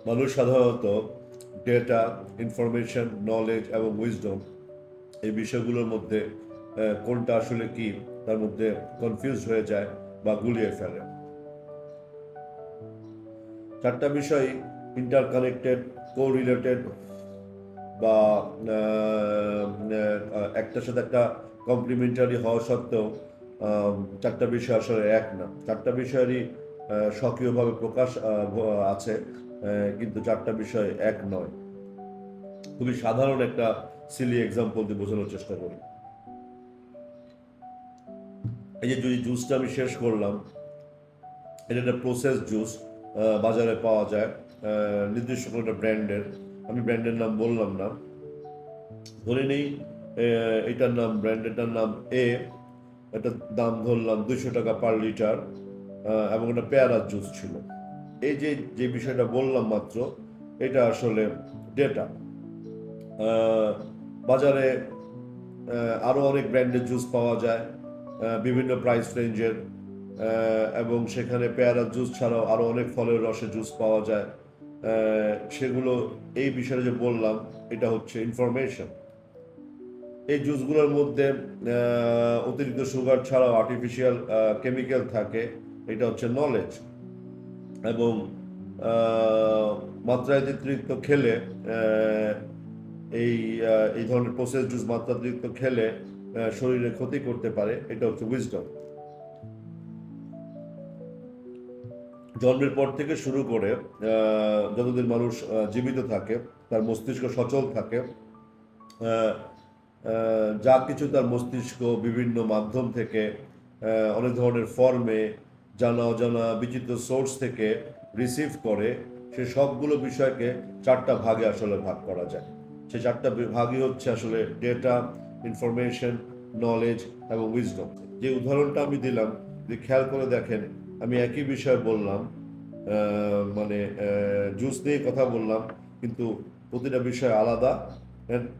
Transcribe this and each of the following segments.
মানুষ সাধারণত data, information, knowledge এবং উইজডম এই বিষয়গুলোর মধ্যে কোনটা আসলে কি তার মধ্যে কনফিউজ হয়ে যায় বা গুলিয়ে ফেলে। চারটা বিষয় ইন্টারকানেক্টেড, কো-রিলেটেড বা একটার সাথে একটা কমপ্লিমেন্টারি হওয়া সত্ত্বেও চারটা বিষয় আসলে এক না। চারটা বিষয়েরই স্বকীয়ভাবে প্রকাশ আছে, কিন্তু চারটা বিষয় এক নয়। খুবই সাধারণ একটা সিলি এক্সাম্পল দিয়ে বোঝানোর চেষ্টা করি। এই যে যদি জুসটা আমি শেষ করলাম, এটা একটা প্রসেস জুস, বাজারে পাওয়া যায় নির্দিষ্ট কোনো একটা ব্র্যান্ডের। আমি ব্র্যান্ডের নাম বললাম না, ধরে নেই এটার নাম, ব্র্যান্ডেরটার নাম এ। এটার দাম ধরলাম 200 টাকা পার লিটার, এবং এটা পেয়ারার জুস ছিল। এই যে যে বিষয়টা বললাম মাত্র, এটা আসলে ডেটা। বাজারে আরও অনেক ব্র্যান্ডের জুস পাওয়া যায় বিভিন্ন প্রাইস রেঞ্জের, এবং সেখানে পেয়ারার জুস ছাড়াও আরও অনেক ফলের রসের জুস পাওয়া যায়। সেগুলো, এই বিষয়ে যে বললাম, এটা হচ্ছে ইনফরমেশন। এই জুসগুলোর মধ্যে অতিরিক্ত সুগার ছাড়াও আর্টিফিশিয়াল কেমিক্যাল থাকে, এটা হচ্ছে নলেজ। এবং মাত্রাতিরিক্ত খেলে এই এই ধরনের প্রসেস জুস মাত্রাতিরিক্ত খেলে শরীরে ক্ষতি করতে পারে, এটা হচ্ছে উইজডম। জন্মের পর থেকে শুরু করে যতদিন মানুষ জীবিত থাকে, তার মস্তিষ্ক সচল থাকে, যা কিছু তার মস্তিষ্ক বিভিন্ন মাধ্যম থেকে, অনেক ধরনের ফর্মে, জানা অজানা বিচিত্র সোর্স থেকে রিসিভ করে, সে সবগুলো বিষয়কে চারটা ভাগে আসলে ভাগ করা যায়। সে চারটা ভাগই হচ্ছে আসলে ডেটা, ইনফরমেশন, নলেজ এবং উইজডম। যে উদাহরণটা আমি দিলাম, যদি খেয়াল করে দেখেন, আমি একই বিষয় বললাম, মানে জুস নিয়ে কথা বললাম, কিন্তু প্রতিটা বিষয় আলাদা।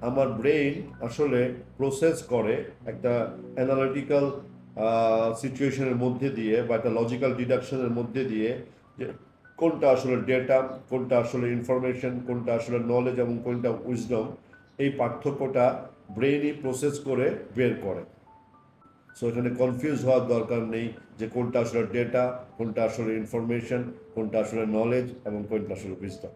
আমার ব্রেইন আসলে প্রসেস করে একটা অ্যানালিটিক্যাল সিচুয়েশনের মধ্যে দিয়ে বা একটা লজিক্যাল ডিডাকশনের মধ্যে দিয়ে, যে কোনটা আসলে ডেটা, কোনটা আসলে ইনফরমেশন, কোনটা আসলে নলেজ এবং কোনটা উইজডম, এই পার্থক্যটা ব্রেইনই প্রসেস করে বের করে। সো এখানে কনফিউজ হওয়ার দরকার নেই যে কোনটা আসলে ডেটা, কোনটা আসলে ইনফরমেশন, কোনটা আসলে নলেজ এবং কোনটা আসলে উইজডম।